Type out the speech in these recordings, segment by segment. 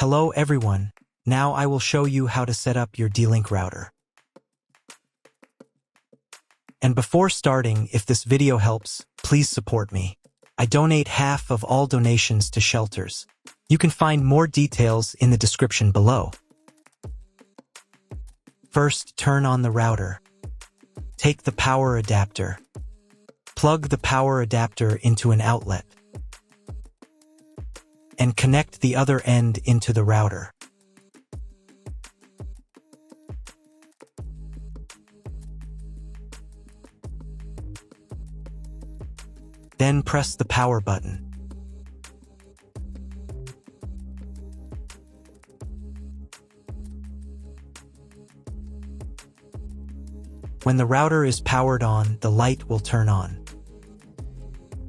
Hello everyone, now I will show you how to set up your D-Link router. And before starting, if this video helps, please support me. I donate half of all donations to shelters. You can find more details in the description below. First, turn on the router. Take the power adapter. Plug the power adapter into an outlet. And connect the other end into the router. Then press the power button. When the router is powered on, the light will turn on.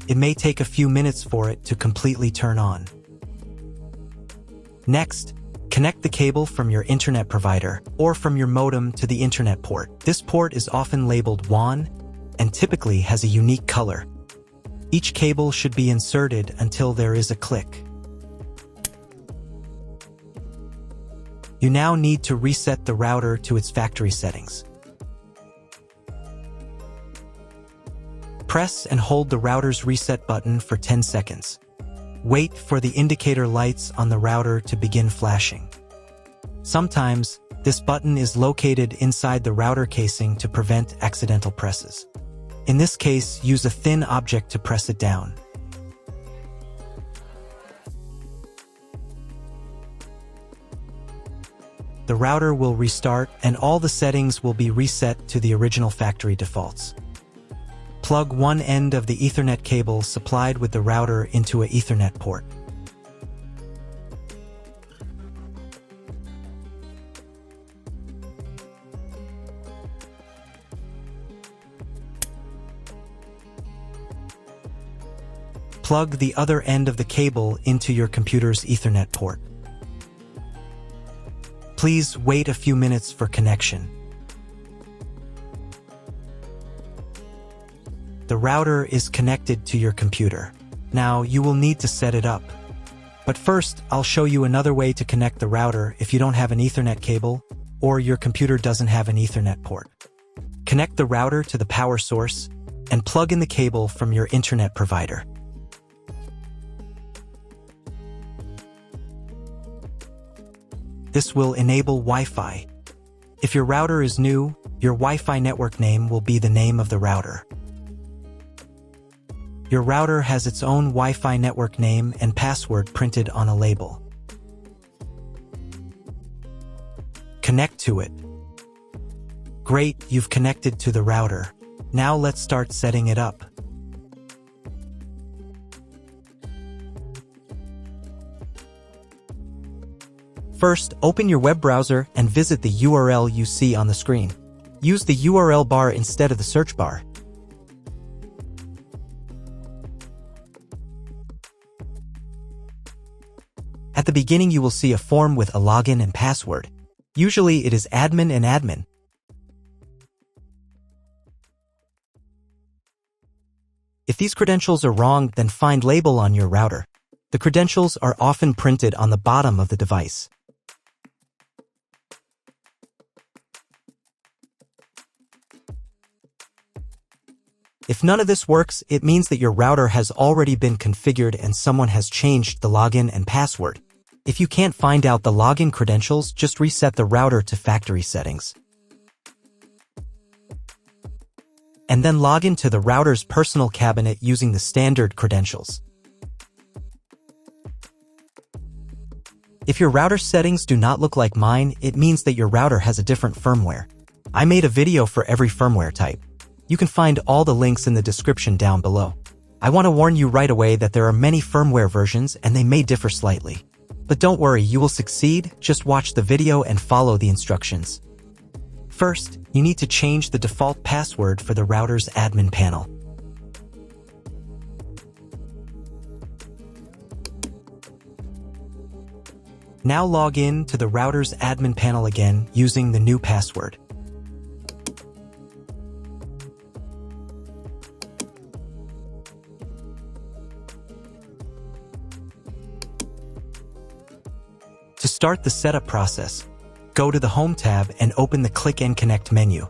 It may take a few minutes for it to completely turn on. Next, connect the cable from your internet provider or from your modem to the internet port. This port is often labeled WAN and typically has a unique color. Each cable should be inserted until there is a click. You now need to reset the router to its factory settings. Press and hold the router's reset button for 10 seconds. Wait for the indicator lights on the router to begin flashing. Sometimes, this button is located inside the router casing to prevent accidental presses. In this case, use a thin object to press it down. The router will restart and all the settings will be reset to the original factory defaults. Plug one end of the Ethernet cable supplied with the router into an Ethernet port. Plug the other end of the cable into your computer's Ethernet port. Please wait a few minutes for connection. The router is connected to your computer. Now you will need to set it up. But first, I'll show you another way to connect the router if you don't have an Ethernet cable or your computer doesn't have an Ethernet port. Connect the router to the power source and plug in the cable from your internet provider. This will enable Wi-Fi. If your router is new, your Wi-Fi network name will be the name of the router. Your router has its own Wi-Fi network name and password printed on a label. Connect to it. Great, you've connected to the router. Now let's start setting it up. First, open your web browser and visit the URL you see on the screen. Use the URL bar instead of the search bar. At the beginning, you will see a form with a login and password. Usually, it is admin and admin. If these credentials are wrong, then find label on your router. The credentials are often printed on the bottom of the device. If none of this works, it means that your router has already been configured and someone has changed the login and password. If you can't find out the login credentials, just reset the router to factory settings. And then log into the router's personal cabinet using the standard credentials. If your router settings do not look like mine, it means that your router has a different firmware. I made a video for every firmware type. You can find all the links in the description down below. I want to warn you right away that there are many firmware versions and they may differ slightly. But don't worry, you will succeed, just watch the video and follow the instructions. First, you need to change the default password for the router's admin panel. Now log in to the router's admin panel again using the new password. start the setup process, go to the Home tab and open the Click and Connect menu.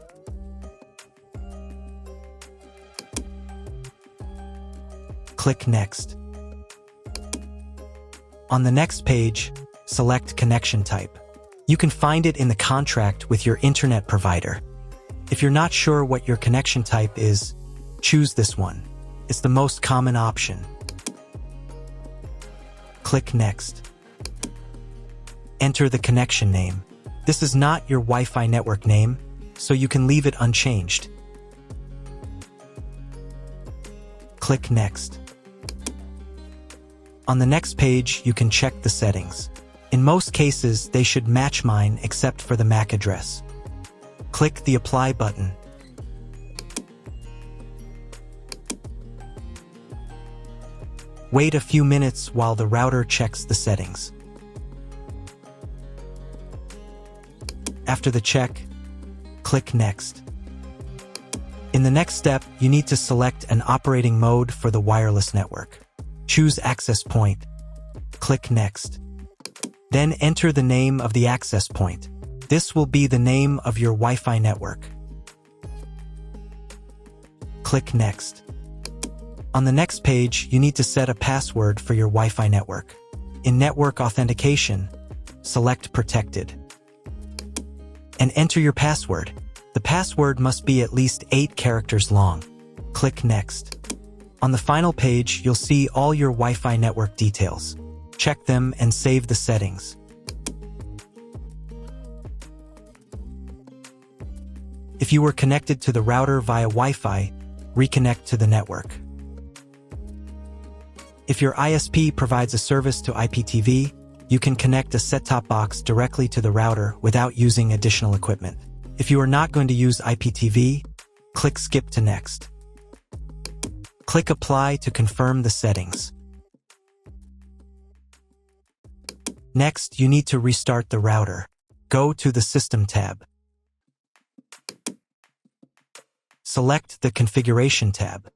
Click Next. On the next page, select Connection Type. You can find it in the contract with your internet provider. If you're not sure what your connection type is, choose this one. It's the most common option. Click Next. Enter the connection name. This is not your Wi-Fi network name, so you can leave it unchanged. Click Next. On the next page, you can check the settings. In most cases, they should match mine except for the MAC address. Click the Apply button. Wait a few minutes while the router checks the settings. After the check, click Next. In the next step, you need to select an operating mode for the wireless network. Choose Access Point. Click Next. Then enter the name of the access point. This will be the name of your Wi-Fi network. Click Next. On the next page, you need to set a password for your Wi-Fi network. In Network Authentication, select Protected. And enter your password. The password must be at least 8 characters long. Click Next. On the final page, you'll see all your Wi-Fi network details. Check them and save the settings. If you were connected to the router via Wi-Fi, reconnect to the network. If your ISP provides a service to IPTV, you can connect a set-top box directly to the router without using additional equipment. If you are not going to use IPTV, click Skip to Next. Click Apply to confirm the settings. Next, you need to restart the router. Go to the System tab. Select the Configuration tab.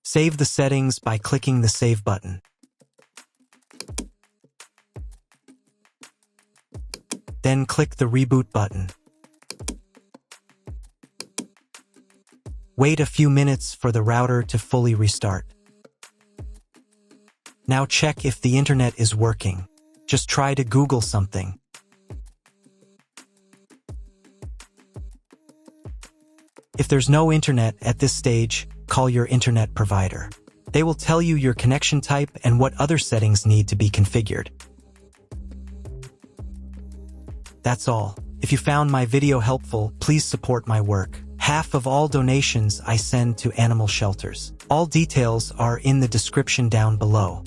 Save the settings by clicking the Save button. Then click the Reboot button. Wait a few minutes for the router to fully restart. Now check if the internet is working. Just try to Google something. If there's no internet at this stage, call your internet provider. They will tell you your connection type and what other settings need to be configured. That's all. If you found my video helpful, please support my work. Half of all donations I send to animal shelters. All details are in the description down below.